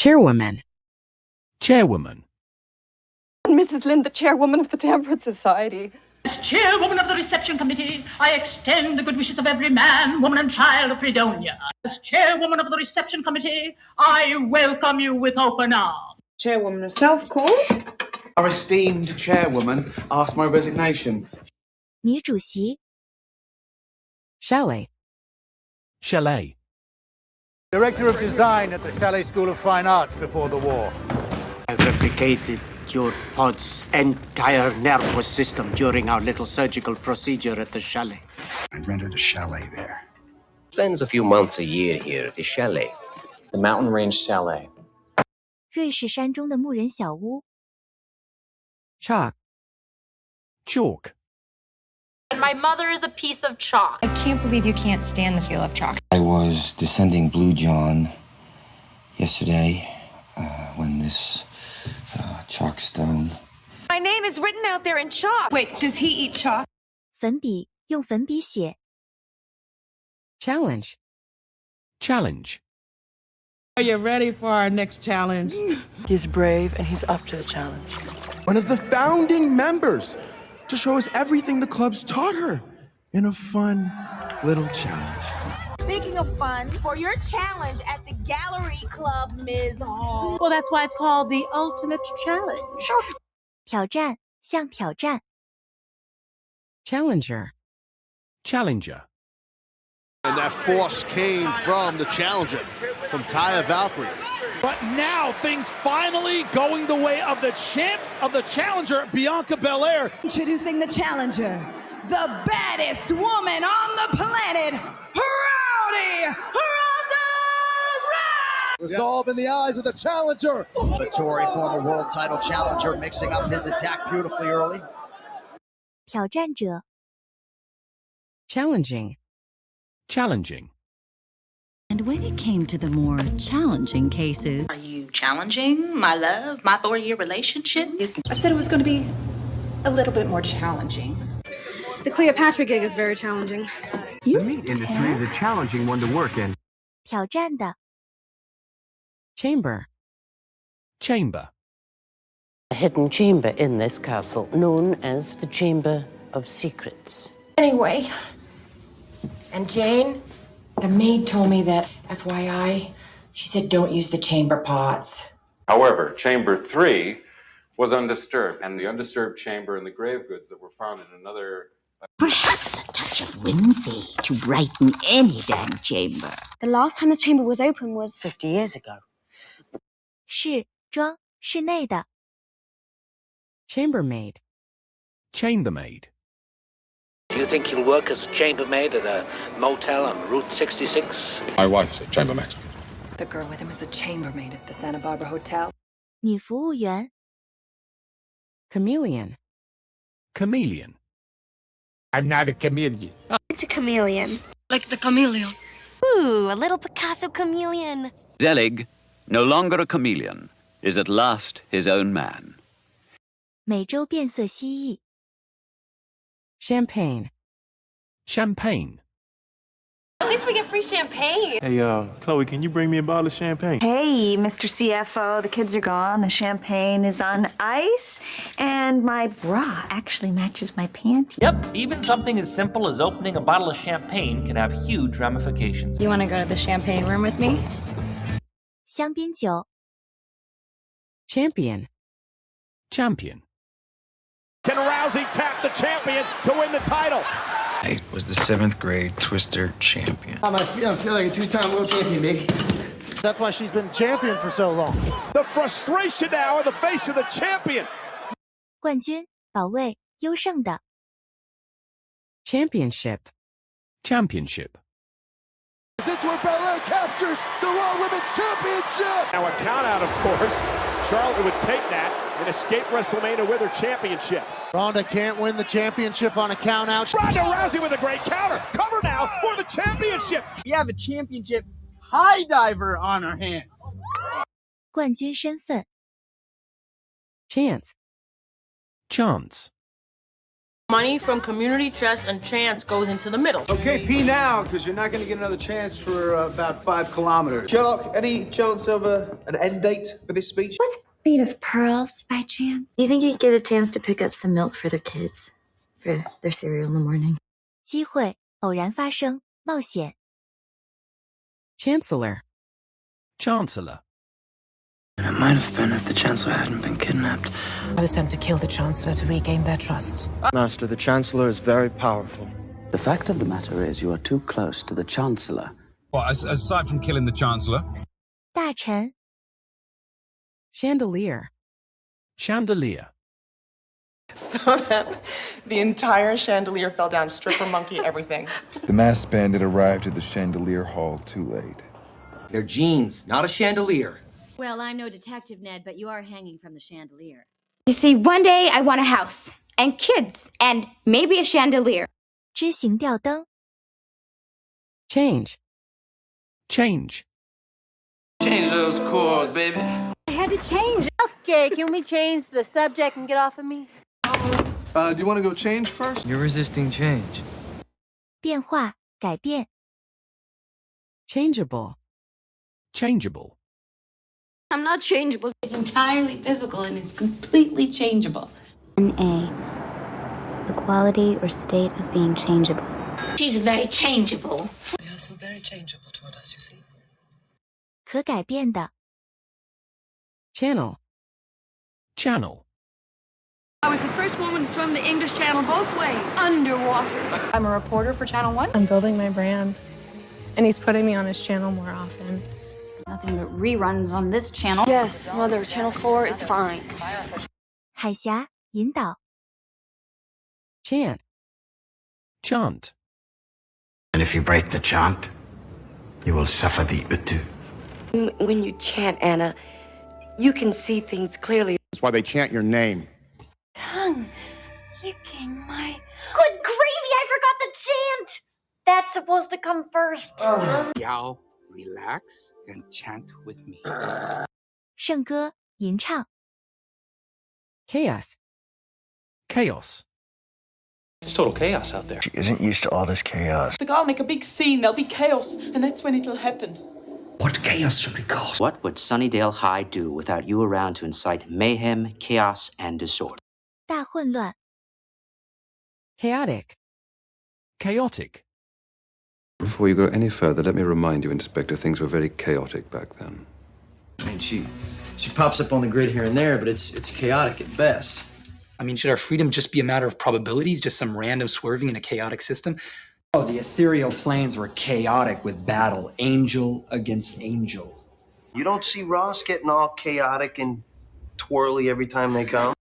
Chairwoman. Chairwoman. Mrs. Lind, the chairwoman of the Temperance Society. As chairwoman of the reception committee, I extend the good wishes of every man, woman, and child of Fredonia. As chairwoman of the reception committee, I welcome you with open arms. Chairwoman herself called. Our esteemed chairwoman asked my resignation. 女主席 Chalet. Chalet. Director of Design at the Chalet School of Fine Arts before the war. I replicated your pod's entire nervous system during our little surgical procedure at the chalet. I rented a chalet there. Spends a few months a year here at the chalet. The Mountain Range Chalet. 瑞士山中的牧人小屋 Chalk. Chalk. My mother is a piece of chalk. I can't believe you can't stand the feel of chalk. I was descending Blue John yesterday when this chalk stone. My name is written out there in chalk. Wait, does he eat chalk? 粉笔用粉笔写 Challenge. Challenge. Are you ready for our next challenge? He's brave and he's up to the challenge. One of the founding members to show us everything the club's taught her in a fun little challenge. Speaking of fun, for your challenge at the Gallery Club, Ms. Hall. Well, that's why it's called the ultimate challenge. 挑战向挑战 Challenger. Challenger. And that force came from the challenger, from Taya Valkyrie. But now things finally going the way of the challenger, Bianca Belair. Introducing the challenger, the baddest woman on the planet, Rowdy Ronda Rousey! Resolve in the eyes of the challenger. Vittori, former world title challenger, mixing up his attack beautifully early. 挑战者 Challenging. Challenging. And when it came to the more challenging cases... Are you challenging my love, my 4-year relationship? I said it was going to be a little bit more challenging. The Cleopatra gig is very challenging. The meat industry is a challenging one to work in. 挑战的 Chamber. Chamber. A hidden chamber in this castle, known as the Chamber of Secrets. Anyway, and Jane, the maid told me that, FYI, she said don't use the chamber pots. However, Chamber 3 was undisturbed, and the undisturbed chamber and the grave goods that were found in another... Perhaps a touch of whimsy to brighten any damn chamber. The last time the chamber was open was 50 years ago. 是装室内的 Chambermaid. Chambermaid. Do you think you'll work as a chambermaid at a motel on Route 66? My wife's a chambermaid. The girl with him is a chambermaid at the Santa Barbara Hotel. 女服务员 Chameleon. Chameleon. I'm not a chameleon. It's a chameleon. Like the chameleon. Ooh, a little Picasso chameleon. Zelig, no longer a chameleon, is at last his own man. 美洲变色蜥蜴 Champagne. Champagne. At least we get free champagne. Hey, Chloe, can you bring me a bottle of champagne? Hey, Mr. CFO, the kids are gone, the champagne is on ice, and my bra actually matches my panties. Yep, even something as simple as opening a bottle of champagne can have huge ramifications. You want to go to the champagne room with me? 香槟酒 Champion. Champion. Can Rousey tap the champion to win the title? I was the 7th grade Twister champion. I feel like a 2-time world champion, baby. That's why she's been champion for so long. The frustration now in the face of the champion. 冠军保卫优胜的 Championship. Championship. This is where Belair captures the Raw Women's Championship. Now a count out, of course. Charlotte would take that and escape WrestleMania with her championship. Ronda can't win the championship on a count out. Ronda Rousey with a great counter. Cover now for the championship. We have a championship high diver on our hands. 冠军身份 Chance. Chance. Money from community trust and chance goes into the middle. Okay, pee now, because you're not going to get another chance for about 5 kilometers. Sherlock, any chance of an end date for this speech? What's made of pearls, by chance? Do you think you'd get a chance to pick up some milk for their kids? For their cereal in the morning? 机会，偶然发生，冒险。Chancellor. Chancellor. It might have been if the Chancellor hadn't been kidnapped. I was sent to kill the Chancellor to regain their trust. Master, the Chancellor is very powerful. The fact of the matter is you are too close to the Chancellor. Well, aside from killing the Chancellor? 大臣。Chandelier. Chandelier. So that the entire chandelier fell down, stripper, monkey, everything. The masked bandit arrived at the chandelier hall too late. They're jeans, not a chandelier. Well, I'm no detective, Ned, but you are hanging from the chandelier. You see, one day I want a house, and kids, and maybe a chandelier. 知行吊灯。Change. Change. Change those chords, baby. I had to change. Okay, can we change the subject and get off of me? Do you want to go change first? You're resisting change. 变化，改变。Changeable. Changeable. I'm not changeable. It's entirely physical and it's completely changeable. NA. The quality or state of being changeable. She's very changeable. They are so very changeable toward us, you see. 可改变的。Channel. Channel. I was the first woman to swim the English Channel both ways, underwater. I'm a reporter for Channel 1. I'm building my brand, and he's putting me on his channel more often. Nothing but reruns on this channel. Yes, Mother, Channel 4 is fine. 海峡，引导。Chant. Chant. And if you break the chant, you will suffer the utu. When you chant, Anna, you can see things clearly. That's why they chant your name. Tongue licking my... Good gravy, I forgot the chant! That's supposed to come first. Y'all relax and chant with me. 圣歌，吟唱。Chaos. Chaos. It's total chaos out there. She isn't used to all this chaos. The guy will make a big scene, there'll be chaos, and that's when it'll happen. What chaos should we cause? What would Sunnydale High do without you around to incite mayhem, chaos, and disorder? 大混乱。Chaotic. Chaotic. Before you go any further, let me remind you, Inspector, things were very chaotic back then. I mean, she pops up on the grid here and there, but it's chaotic at best. I mean, should our freedom just be a matter of probabilities, just some random swerving in a chaotic system? Oh, the ethereal planes were chaotic with battle, angel against angel. You don't see Ross getting all chaotic and twirly every time they come?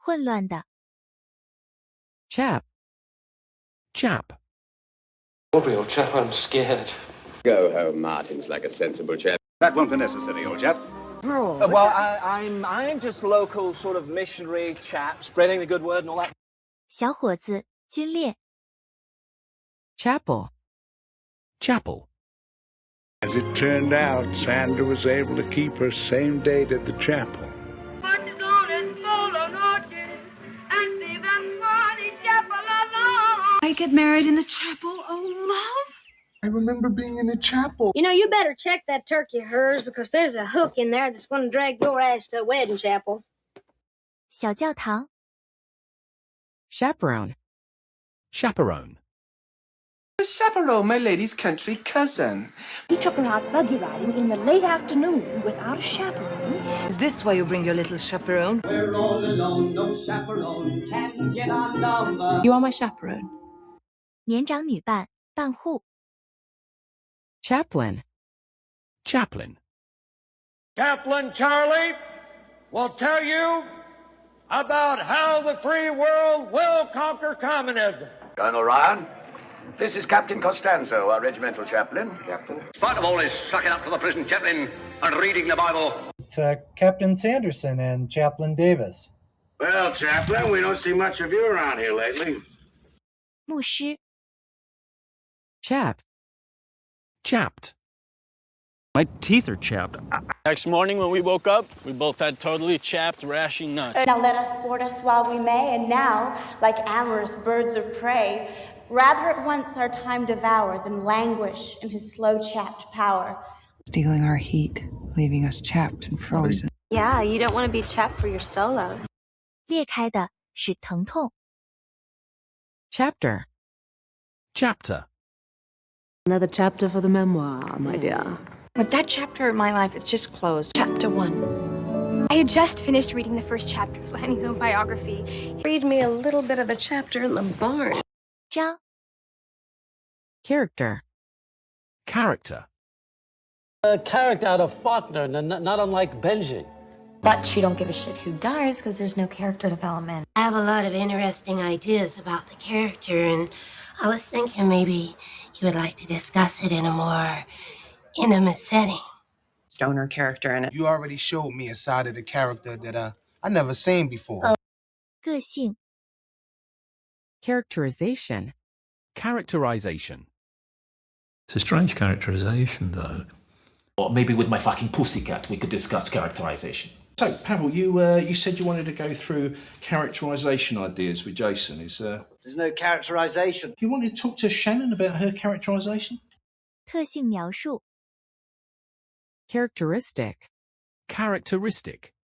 混乱的。Chap. Chap. Real chap, I'm scared. Go home, Martin's like a sensible chap. That won't be necessary, old chap. Well, I'm just local sort of missionary chap, spreading the good word and all that. 小伙子，军烈。Chapel. Chapel. As it turned out, Sandra was able to keep her same date at the chapel. I get married in the chapel, oh love. I remember being in a chapel. You know, you better check that turkey of hers because there's a hook in there that's going to drag your ass to a wedding chapel. 小教堂。Chaperone. Chaperone. Chaperone, my lady's country cousin. You took her out buggy riding in the late afternoon without a chaperone. Is this why you bring your little chaperone? We're all alone, no chaperone can get our number. You are my chaperone. 年长女伴，伴护。Chaplain. Chaplain. Chaplain Charlie will tell you about how the free world will conquer communism. Colonel Ryan, this is Captain Costanzo, our regimental chaplain. Captain. In spite of all this sucking up to the prison chaplain and reading the Bible. It's Captain Sanderson and Chaplain Davis. Well, Chaplain, we don't see much of you around here lately. 牧师。Chap. Chapped. My teeth are chapped. Next morning when we woke up, we both had totally chapped, rashy nuts. Now let us sport us while we may, and now, like amorous birds of prey, rather at once our time devour than languish in his slow chapped power. Stealing our heat, leaving us chapped and frozen. Yeah, you don't want to be chapped for your solos. 裂开的是疼痛。Chapter. Chapter. Another chapter for the memoir, my dear. But that chapter of my life, it's just closed. Chapter 1. I had just finished reading the first chapter of Lanny's own biography. Read me a little bit of the chapter in the barn. 章 Character. Character. A character out of Faulkner, not unlike Benji. But you don't give a shit who dies because there's no character development. I have a lot of interesting ideas about the character, and I was thinking maybe you would like to discuss it in a more intimate setting. Stoner character in it. You already showed me a side of the character that I never seen before. 个性 Characterization. Characterization. It's a strange characterization, though. Or maybe with my fucking pussycat we could discuss characterization. So, Pavel, you said you wanted to go through characterization ideas with Jason. There's no characterization. You wanted to talk to Shannon about her characterization? 特性描述 Characteristic. Characteristic.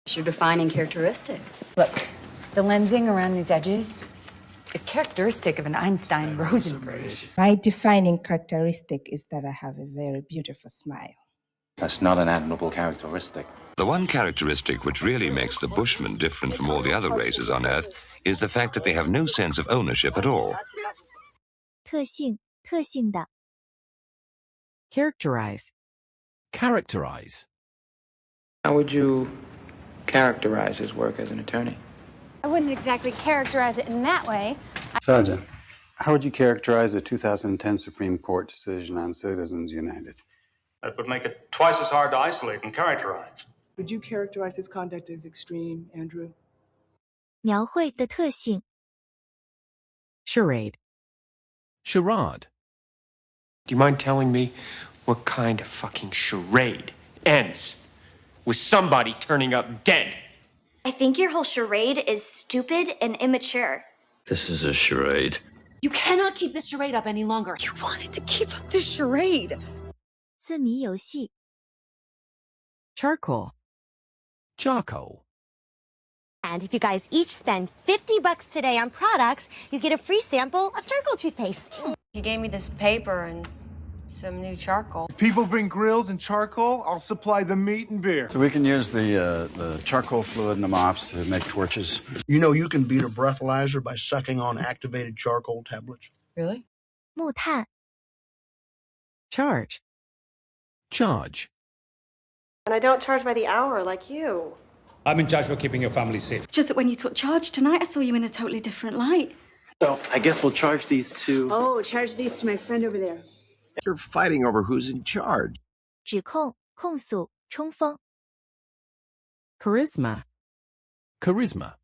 It's your defining characteristic. Look, the lensing around these edges is characteristic of an Einstein-Rosen bridge. My defining characteristic is that I have a very beautiful smile. That's not an admirable characteristic. The one characteristic which really makes the Bushmen different from all the other races on Earth is the fact that they have no sense of ownership at all. 特性特性的 Characterize. Characterize. How would you characterize his work as an attorney? I wouldn't exactly characterize it in that way. Sergeant, how would you characterize the 2010 Supreme Court decision on Citizens United? That would make it twice as hard to isolate and characterize. Would you characterize his conduct as extreme, Andrew? 描绘的特性 Charade. Charade. Do you mind telling me what kind of fucking charade ends with somebody turning up dead? I think your whole charade is stupid and immature. This is a charade. You cannot keep this charade up any longer. You wanted to keep up this charade. 字谜游戏 Charcoal. Charcoal. And if you guys each spend $50 today on products, you get a free sample of charcoal toothpaste. He gave me this paper and some new charcoal. If people bring grills and charcoal, I'll supply the meat and beer. So we can use the charcoal fluid in the mops to make torches. You know you can beat a breathalyzer by sucking on activated charcoal tablets. Really? 木炭 Charge. Charge. And I don't charge by the hour like you. I'm in charge for keeping your family safe. It's just that when you took charge tonight, I saw you in a totally different light. So I guess we'll charge these to... Oh, charge these to my friend over there. You're fighting over who's in charge. 指控控诉冲锋 Charisma. Charisma.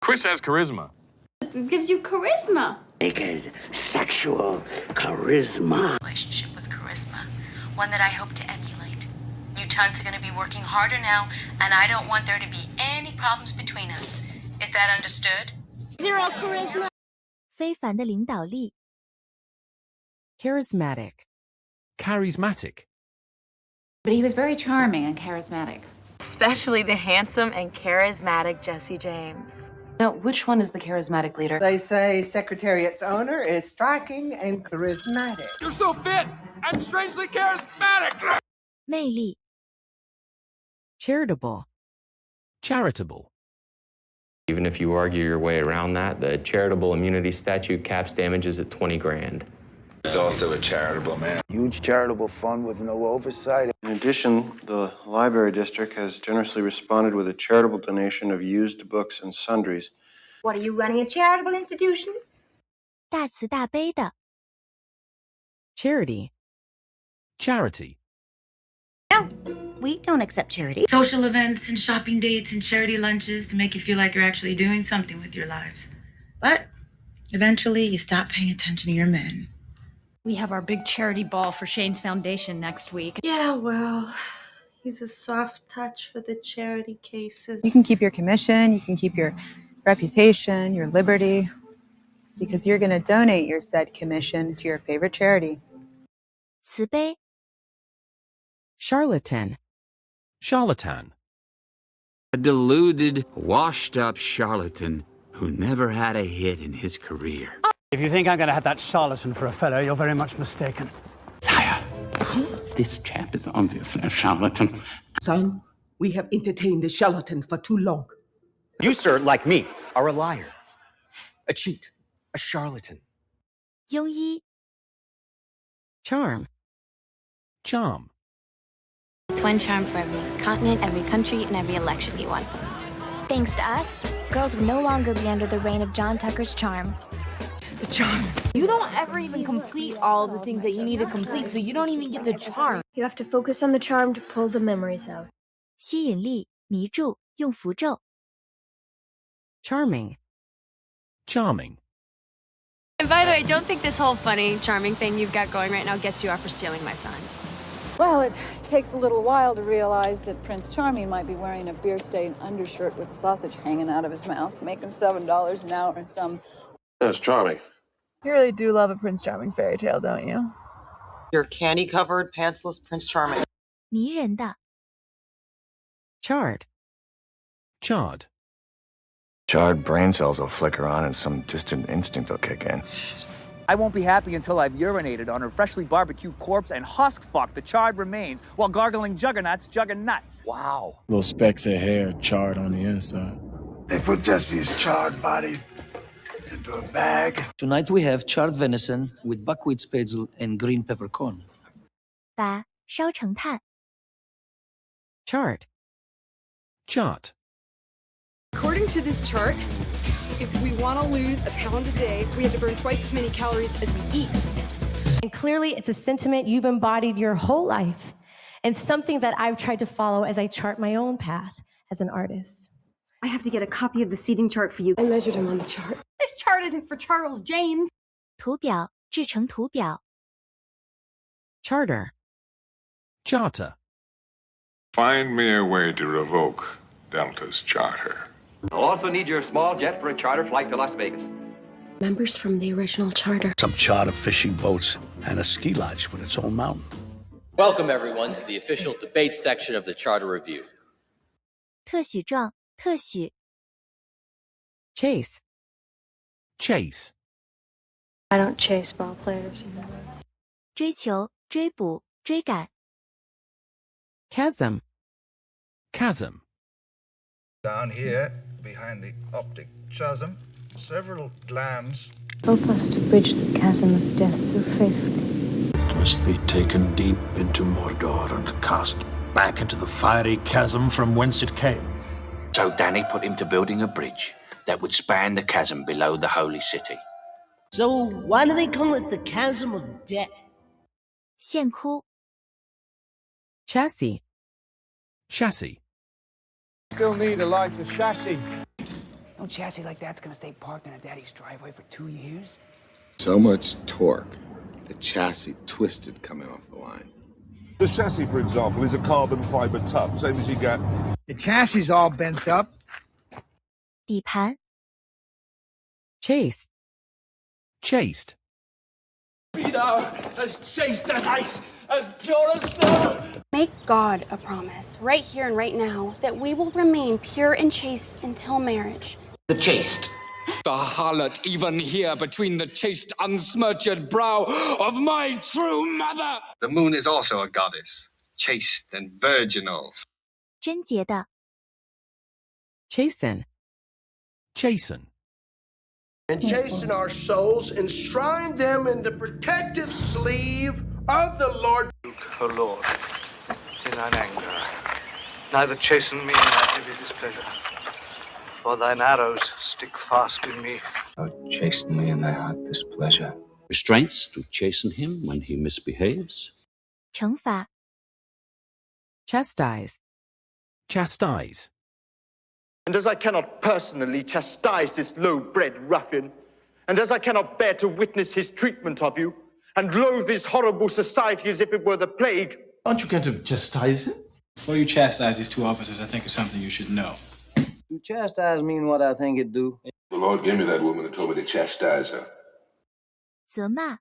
Chris has charisma. It gives you charisma. Naked, sexual charisma. Relationship with charisma, one that I hope to emulate. You tons are going to be working harder now, and I don't want there to be any problems between us. Is that understood? Zero charisma. 非凡的领导力 Charismatic. Charismatic. But he was very charming and charismatic. Especially the handsome and charismatic Jesse James. Now, which one is the charismatic leader? They say Secretariat's owner is striking and charismatic. You're so fit and strangely charismatic. 魅力 Charitable. Charitable. Even if you argue your way around that, the charitable immunity statute caps damages at 20 grand. He's also a charitable man. Huge charitable fund with no oversight. In addition, the library district has generously responded with a charitable donation of used books and sundries. What, are you running a charitable institution? 大慈大悲的 Charity. Charity. No, we don't accept charity. Social events and shopping dates and charity lunches to make you feel like you're actually doing something with your lives. But eventually you stop paying attention to your men. We have our big charity ball for Shane's foundation next week. Yeah, well, he's a soft touch for the charity cases. You can keep your commission, you can keep your reputation, your liberty, because you're going to donate your said commission to your favorite charity. 慈悲 Charlatan. Charlatan. A deluded, washed-up charlatan who never had a hit in his career. If you think I'm going to have that charlatan for a fellow, you're very much mistaken. Sire, this chap is obviously a charlatan. Son, we have entertained the charlatan for too long. You, sir, like me, are a liar, a cheat, a charlatan. 庸医 Charm. Charm. It's one charm for every continent, every country, and every election you won. Thanks to us, girls will no longer be under the reign of John Tucker's charm. The charm. You don't ever even complete all the things that you need to complete, so you don't even get the charm. You have to focus on the charm to pull the memories out. 吸引力迷住用符咒 Charming. Charming. And by the way, don't think this whole funny, charming thing you've got going right now gets you off for stealing my signs. Well, it takes a little while to realize that Prince Charming might be wearing a beer-stained undershirt with a sausage hanging out of his mouth, making $7 an hour and some... That's charming. You really do love a Prince Charming fairy tale, don't you? You're candy-covered, pantsless Prince Charming. 迷人的 Charred. Charred. Charred brain cells will flicker on and some distant instinct will kick in. I won't be happy until I've urinated on her freshly barbecued corpse and husk-fucked the charred remains while gargling juggernauts jugging nuts. Wow. Little specks of hair charred on the inside. They put Jesse's charred body into a bag. Tonight we have charred venison with buckwheat spätzle and green peppercorn. 把烧成炭 Chart. Chart. According to this chart, if we want to lose a pound a day, we have to burn twice as many calories as we eat. And clearly, it's a sentiment you've embodied your whole life, and something that I've tried to follow as I chart my own path as an artist. I have to get a copy of the seating chart for you. I measured him on the chart. This chart isn't for Charles James. 图表制成图表 Charter. Charter. Find me a way to revoke Delta's charter. I'll also need your small jet for a charter flight to Las Vegas. Members from the original charter. Some charter fishing boats and a ski lodge with its own mountain. Welcome, everyone, to the official debate section of the Charter Review. 特许状特许 Chase. Chase. I don't chase ball players. 追求追捕追赶 Chasm. Chasm. Down here, behind the optic chasm, several glands. Help us to bridge the chasm of death so faithfully. It must be taken deep into Mordor and cast back into the fiery chasm from whence it came. So Danny put him to building a bridge that would span the chasm below the holy city. So why do they call it the chasm of death? 线枯 Chassis. Chassis. Still need a lighter chassis. No chassis like that's gonna stay parked in a daddy's driveway for 2 years. So much torque, the chassis twisted coming off the line. The chassis, for example, is a carbon fiber tub, same as you get. The chassis is all bent up. 底盘 Chased. Chased. Be thou as chaste as ice, as pure as snow. Make God a promise, right here and right now, that we will remain pure and chaste until marriage. The chaste. The harlot even here between the chaste, unsmirched brow of my true mother. The moon is also a goddess, chaste and virginal. 贞洁的 Chasten. Chasten. And chasten our souls, enshrine them in the protective sleeve of the Lord. O Lord, in thine anger, neither chasten me nor give thee displeasure. For thine arrows stick fast in me. Oh, chasten me in thy heart displeasure. Restraints to chasten him when he misbehaves. 惩罚 Chastise. Chastise. And as I cannot personally chastise this low-bred ruffian, and as I cannot bear to witness his treatment of you, and loathe this horrible society as if it were the plague. Aren't you going to chastise him? Before you chastise these two officers, I think it's something you should know. To chastise mean what I think it do. The Lord gave me that woman and told me to chastise her. 责骂